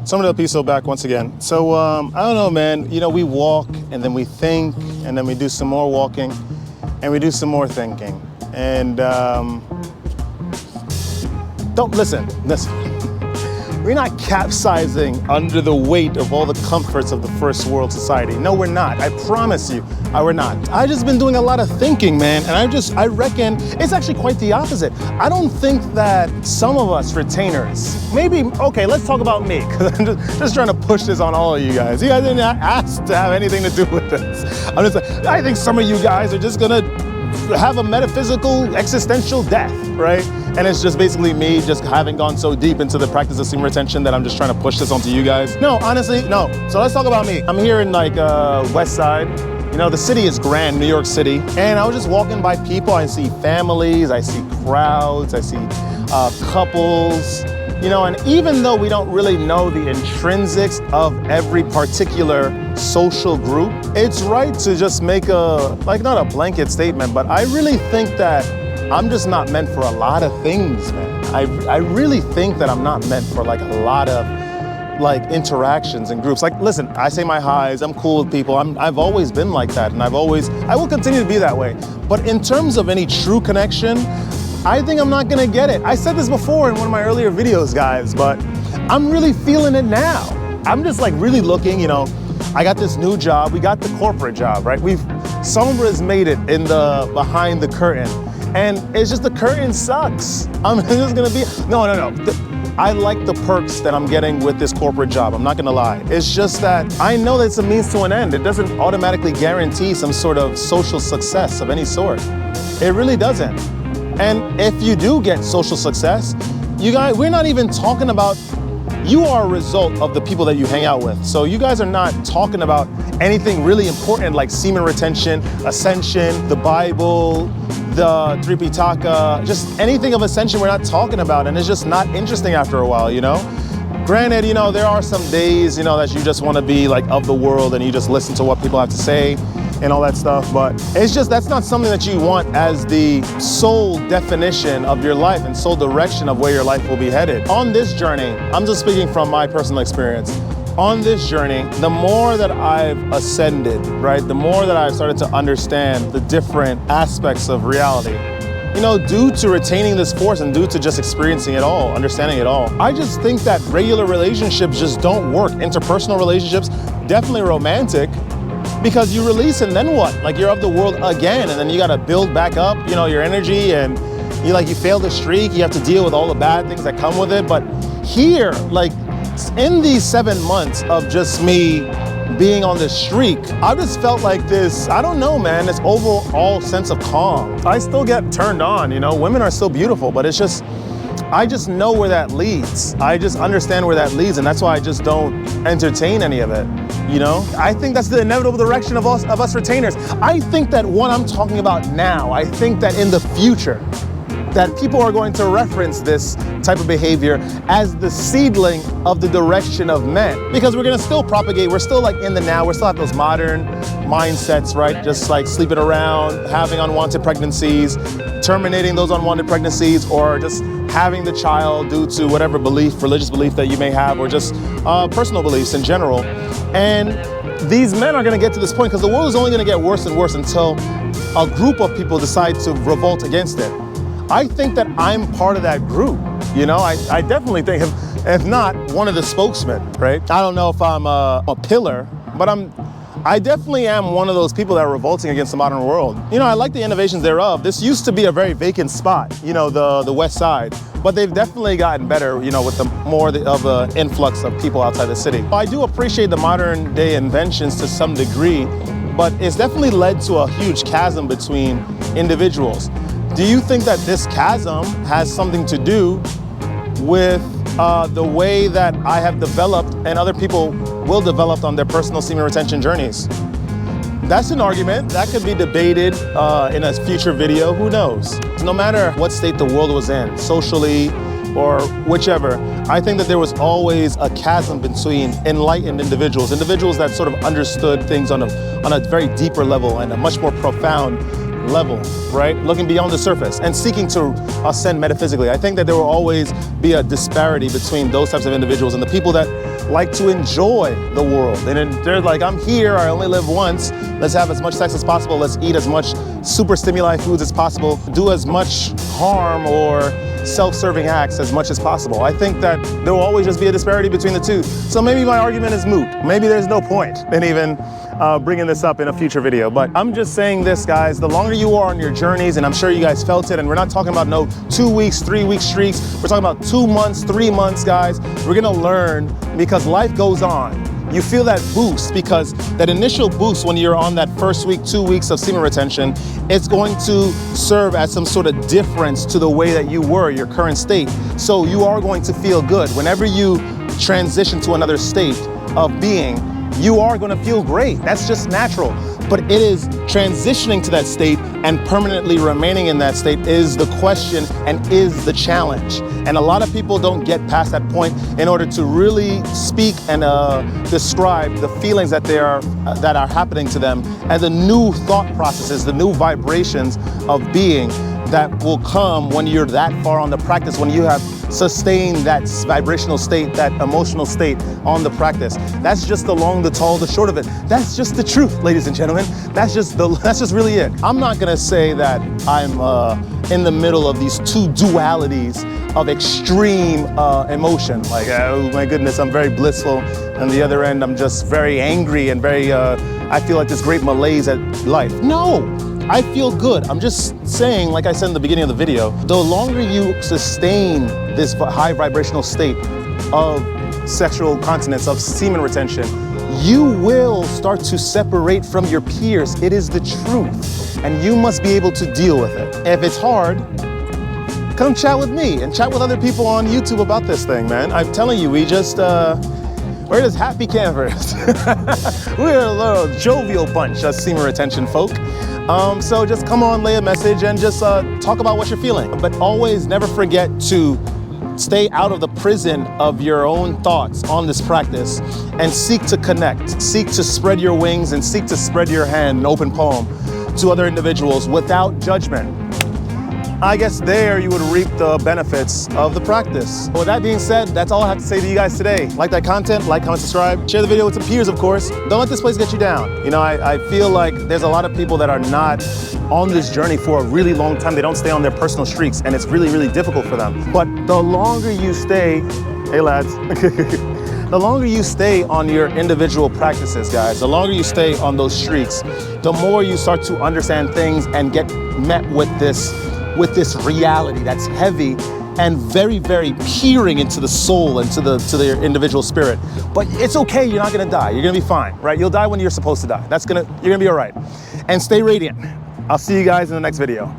Somerville Piso back once again. So, I don't know, man. You know, we walk and then we think and then we do some more walking and we do some more thinking. And don't listen. We're not capsizing under the weight of all the comforts of the first world society. No, we're not. I promise you, we're not. I've just been doing a lot of thinking, man, and I reckon it's actually quite the opposite. I don't think that some of us retainers, maybe, okay, let's talk about me, because I'm just trying to push this on all of you guys. You guys didn't ask to have anything to do with this. I think some of you guys are just gonna have a metaphysical, existential death, right? And it's just basically me just having gone so deep into the practice of semen retention that I'm just trying to push this onto you guys. No, honestly, no. So let's talk about me. I'm here in like West Side. You know, the city is grand, New York City. And I was just walking by people. I see families, I see crowds, I see couples. You know, and even though we don't really know the intrinsics of every particular social group, it's right to just make not a blanket statement, but I really think that I'm just not meant for a lot of things, man. I really think that I'm not meant for like a lot of like interactions and groups. Like, listen, I say my highs, I'm cool with people. I've always been like that, and I will continue to be that way. But in terms of any true connection, I think I'm not gonna get it. I said this before in one of my earlier videos, guys, but I'm really feeling it now. I'm just like really looking, you know, I got this new job, we got the corporate job, right? Sombra's made it in the behind the curtain. And it's just the curtain sucks. I'm just gonna be, no. I like the perks that I'm getting with this corporate job, I'm not gonna lie. It's just that I know that it's a means to an end. It doesn't automatically guarantee some sort of social success of any sort. It really doesn't. And if you do get social success, you guys, we're not even talking about, you are a result of the people that you hang out with. So you guys are not talking about anything really important like semen retention, ascension, the Bible, the Tripitaka, just anything of ascension we're not talking about, and it's just not interesting after a while, you know? Granted, you know, there are some days, you know, that you just want to be like of the world and you just listen to what people have to say and all that stuff, but it's just, that's not something that you want as the sole definition of your life and sole direction of where your life will be headed. On this journey, I'm just speaking from my personal experience, on this journey, the more that I've ascended, right, the more that I've started to understand the different aspects of reality, you know, due to retaining this force and due to just experiencing it all, understanding it all, I just think that regular relationships just don't work. Interpersonal relationships, definitely romantic, because you release and then what? Like, you're of the world again, and then you gotta build back up, you know, your energy, and you fail the streak, you have to deal with all the bad things that come with it. But here, like, in these 7 months of just me being on this streak, I just felt like this, I don't know, man, this overall sense of calm. I still get turned on, you know, women are still beautiful, but it's just, I just know where that leads. I just understand where that leads, and that's why I just don't entertain any of it, you know? I think that's the inevitable direction of us retainers. I think that what I'm talking about now, I think that in the future, that people are going to reference this type of behavior as the seedling of the direction of men. Because we're gonna still propagate, we're still like in the now, we're still at those modern mindsets, right? Just like sleeping around, having unwanted pregnancies, terminating those unwanted pregnancies, or just having the child due to whatever belief, religious belief that you may have, or just personal beliefs in general. And these men are gonna get to this point, because the world is only gonna get worse and worse until a group of people decide to revolt against it. I think that I'm part of that group, you know? I definitely think, if not, one of the spokesmen, right? I don't know if I'm a pillar, but I definitely am one of those people that are revolting against the modern world. You know, I like the innovations thereof. This used to be a very vacant spot, you know, the West Side, but they've definitely gotten better, you know, with the more of the influx of people outside the city. I do appreciate the modern day inventions to some degree, but it's definitely led to a huge chasm between individuals. Do you think that this chasm has something to do with the way that I have developed and other people will develop on their personal semen retention journeys? That's an argument that could be debated in a future video, who knows? No matter what state the world was in, socially or whichever, I think that there was always a chasm between enlightened individuals that sort of understood things on a very deeper level and a much more profound level, right? Looking beyond the surface and seeking to ascend metaphysically. I think that there will always be a disparity between those types of individuals and the people that like to enjoy the world. And they're like, I'm here, I only live once. Let's have as much sex as possible. Let's eat as much super stimuli foods as possible. Do as much harm or self-serving acts as much as possible. I think that there will always just be a disparity between the two. So maybe my argument is moot. Maybe there's no point in even bringing this up in a future video. But I'm just saying this, guys, the longer you are on your journeys, and I'm sure you guys felt it, and we're not talking about no 2 weeks, 3 week streaks. We're talking about 2 months, 3 months, guys. We're gonna learn because life goes on. You feel that boost because that initial boost when you're on that first week, 2 weeks of semen retention, it's going to serve as some sort of difference to the way that you were, your current state. So you are going to feel good. Whenever you transition to another state of being, you are going to feel great. That's just natural. But it is transitioning to that state and permanently remaining in that state is the question and is the challenge. And a lot of people don't get past that point in order to really speak and describe the feelings that that are happening to them and the new thought processes, the new vibrations of being that will come when you're that far on the practice, when you have sustained that vibrational state, that emotional state on the practice. That's just the long, the tall, the short of it. That's just the truth, ladies and gentlemen. That's just really it. I'm not gonna say that I'm in the middle of these two dualities of extreme emotion. Like, oh my goodness, I'm very blissful. On the other end, I'm just very angry and very, I feel like this great malaise at life. No. I feel good. I'm just saying, like I said in the beginning of the video, the longer you sustain this high vibrational state of sexual continence, of semen retention, you will start to separate from your peers. It is the truth, and you must be able to deal with it. If it's hard, come chat with me and chat with other people on YouTube about this thing, man. I'm telling you, we're just happy campers. We're a little jovial bunch, us semen retention folk. So just come on, lay a message, and just talk about what you're feeling. But always never forget to stay out of the prison of your own thoughts on this practice and seek to connect, seek to spread your wings and seek to spread your hand, an open palm, to other individuals without judgment. I guess there you would reap the benefits of the practice. With that being said, that's all I have to say to you guys today. Like that content, like, comment, subscribe, share the video with some peers, of course. Don't let this place get you down. You know, I feel like there's a lot of people that are not on this journey for a really long time. They don't stay on their personal streaks, and it's really, really difficult for them. But the longer you stay, hey lads, the longer you stay on your individual practices, guys, the longer you stay on those streaks, the more you start to understand things and get met with this reality that's heavy and very, very peering into the soul and to the individual spirit. But it's okay, you're not gonna die. You're gonna be fine, right? You'll die when you're supposed to die. You're gonna be all right. And stay radiant. I'll see you guys in the next video.